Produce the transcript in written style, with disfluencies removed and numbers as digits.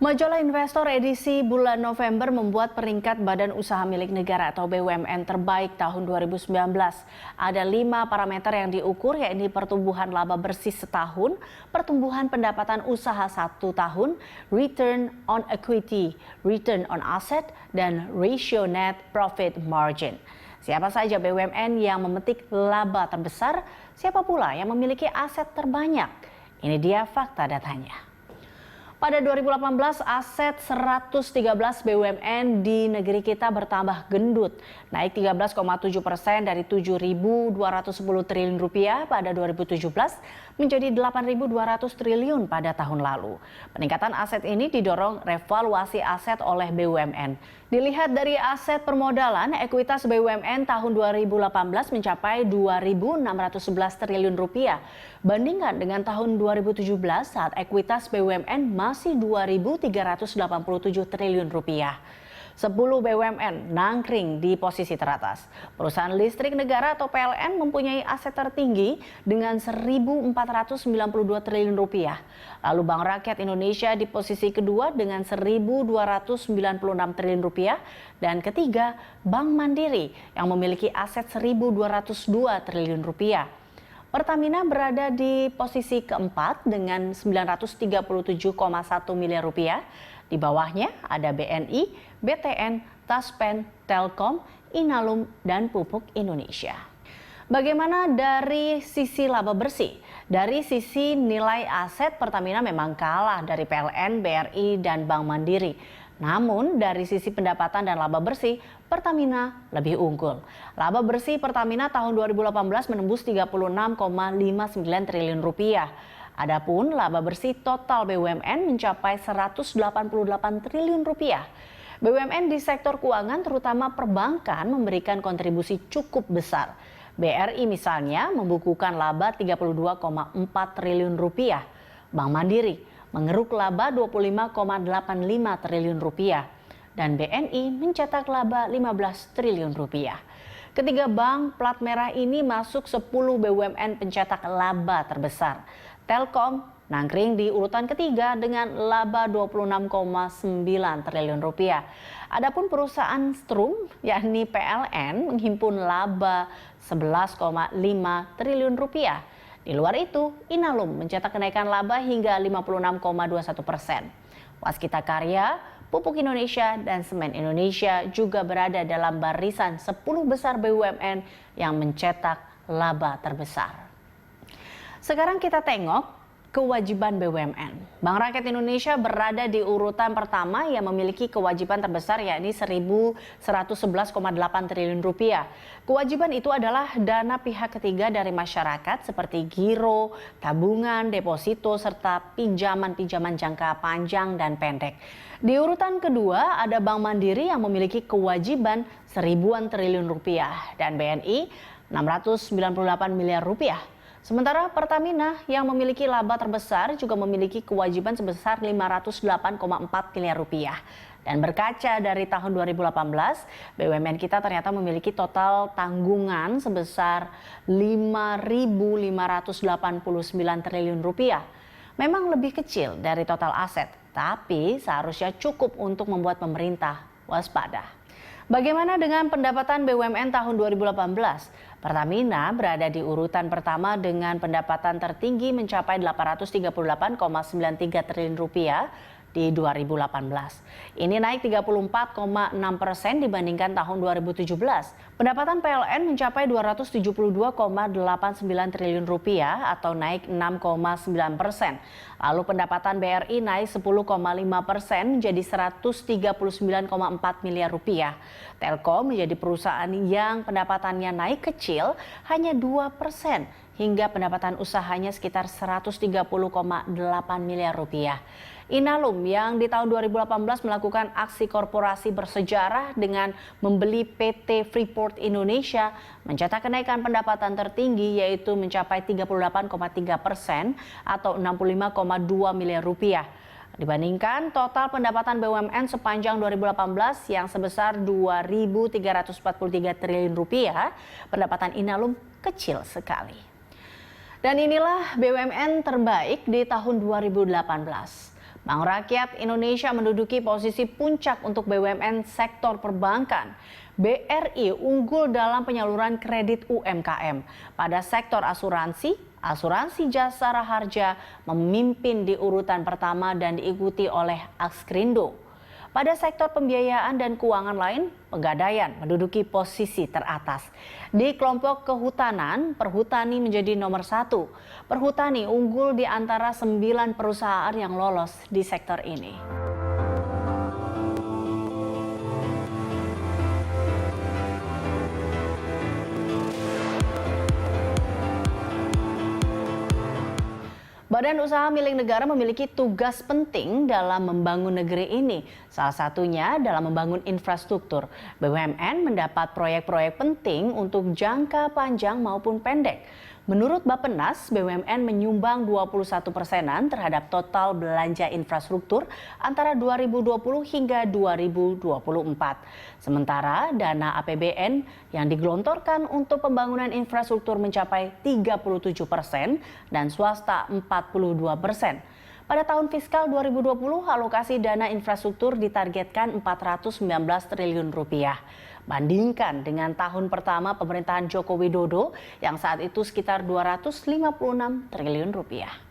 Majalah Investor edisi bulan November membuat peringkat Badan Usaha Milik Negara atau BUMN terbaik tahun 2019. Ada 5 parameter yang diukur, yakni pertumbuhan laba bersih setahun, pertumbuhan pendapatan usaha 1 tahun, return on equity, return on asset, dan ratio net profit margin. Siapa saja BUMN yang memetik laba terbesar? Siapa pula yang memiliki aset terbanyak? Ini dia fakta datanya. Pada 2018, aset 113 BUMN di negeri kita bertambah gendut, naik 13,7% dari 7.210 triliun rupiah pada 2017 menjadi 8.200 triliun pada tahun lalu. Peningkatan aset ini didorong revaluasi aset oleh BUMN. Dilihat dari aset permodalan, ekuitas BUMN tahun 2018 mencapai 2.611 triliun rupiah. Bandingkan dengan tahun 2017 saat ekuitas BUMN masih 2.387 triliun rupiah. 10 BUMN nangkring di posisi teratas. Perusahaan listrik negara atau PLN mempunyai aset tertinggi dengan 1.492 triliun rupiah. Lalu Bank Rakyat Indonesia di posisi kedua dengan 1.296 triliun rupiah. Dan ketiga, Bank Mandiri yang memiliki aset 1.202 triliun rupiah. Pertamina berada di posisi keempat dengan 937,1 miliar rupiah. Di bawahnya ada BNI, BTN, Taspen, Telkom, Inalum, dan Pupuk Indonesia. Bagaimana dari sisi laba bersih? Dari sisi nilai aset, Pertamina memang kalah dari PLN, BRI, dan Bank Mandiri. Namun dari sisi pendapatan dan laba bersih, Pertamina lebih unggul. Laba bersih Pertamina tahun 2018 menembus 36,59 triliun rupiah. Adapun laba bersih total BUMN mencapai 188 triliun rupiah. BUMN di sektor keuangan terutama perbankan memberikan kontribusi cukup besar. BRI misalnya membukukan laba 32,4 triliun rupiah. Bank Mandiri mengeruk laba 25,85 triliun rupiah. Dan BNI mencetak laba 15 triliun rupiah. Ketiga bank plat merah ini masuk 10 BUMN pencetak laba terbesar. Telkom nangkring di urutan ketiga dengan laba 26,9 triliun rupiah. Adapun perusahaan Strum yakni PLN menghimpun laba 11,5 triliun rupiah. Di luar itu, Inalum mencetak kenaikan laba hingga 56,21%. Waskita Karya, Pupuk Indonesia, dan Semen Indonesia juga berada dalam barisan 10 besar BUMN yang mencetak laba terbesar. Sekarang kita tengok kewajiban BUMN. Bank Rakyat Indonesia berada di urutan pertama yang memiliki kewajiban terbesar yakni 1.111,8 triliun rupiah. Kewajiban itu adalah dana pihak ketiga dari masyarakat seperti giro, tabungan, deposito, serta pinjaman-pinjaman jangka panjang dan pendek. Di urutan kedua ada Bank Mandiri yang memiliki kewajiban 1.000-an triliun rupiah dan BNI 698 miliar rupiah. Sementara Pertamina yang memiliki laba terbesar juga memiliki kewajiban sebesar 508,4 miliar rupiah. Dan berkaca dari tahun 2018, BUMN kita ternyata memiliki total tanggungan sebesar 5.589 triliun rupiah. Memang lebih kecil dari total aset, tapi seharusnya cukup untuk membuat pemerintah waspada. Bagaimana dengan pendapatan BUMN tahun 2018? Pertamina berada di urutan pertama dengan pendapatan tertinggi mencapai 838,93 triliun rupiah di 2018. Ini naik 34,6% dibandingkan tahun 2017. Pendapatan PLN mencapai 272,89 triliun rupiah atau naik 6,9%. Lalu pendapatan BRI naik 10,5% menjadi 139,4 miliar rupiah. Telkom menjadi perusahaan yang pendapatannya naik kecil hanya 2% hingga pendapatan usahanya sekitar 130,8 miliar rupiah. Inalum yang di tahun 2018 melakukan aksi korporasi bersejarah dengan membeli PT Freeport Indonesia mencetak kenaikan pendapatan tertinggi yaitu mencapai 38,3% atau 65,2 miliar rupiah. Dibandingkan total pendapatan BUMN sepanjang 2018 yang sebesar 2.343 triliun rupiah, pendapatan Inalum kecil sekali. Dan inilah BUMN terbaik di tahun 2018. Bank Rakyat Indonesia menduduki posisi puncak untuk BUMN sektor perbankan. BRI unggul dalam penyaluran kredit UMKM. Pada sektor asuransi, asuransi Jasara Harja memimpin di urutan pertama dan diikuti oleh Askrindo. Pada sektor pembiayaan dan keuangan lain, Pegadaian menduduki posisi teratas. Di kelompok kehutanan, Perhutani menjadi nomor 1. Perhutani unggul di antara 9 perusahaan yang lolos di sektor ini. Badan usaha milik negara memiliki tugas penting dalam membangun negeri ini. Salah satunya dalam membangun infrastruktur. BUMN mendapat proyek-proyek penting untuk jangka panjang maupun pendek. Menurut Bappenas, BUMN menyumbang 21%-an terhadap total belanja infrastruktur antara 2020 hingga 2024. Sementara dana APBN yang digelontorkan untuk pembangunan infrastruktur mencapai 37% dan swasta 42%. Pada tahun fiskal 2020, alokasi dana infrastruktur ditargetkan 419 triliun rupiah. Bandingkan dengan tahun pertama pemerintahan Joko Widodo yang saat itu sekitar 256 triliun rupiah.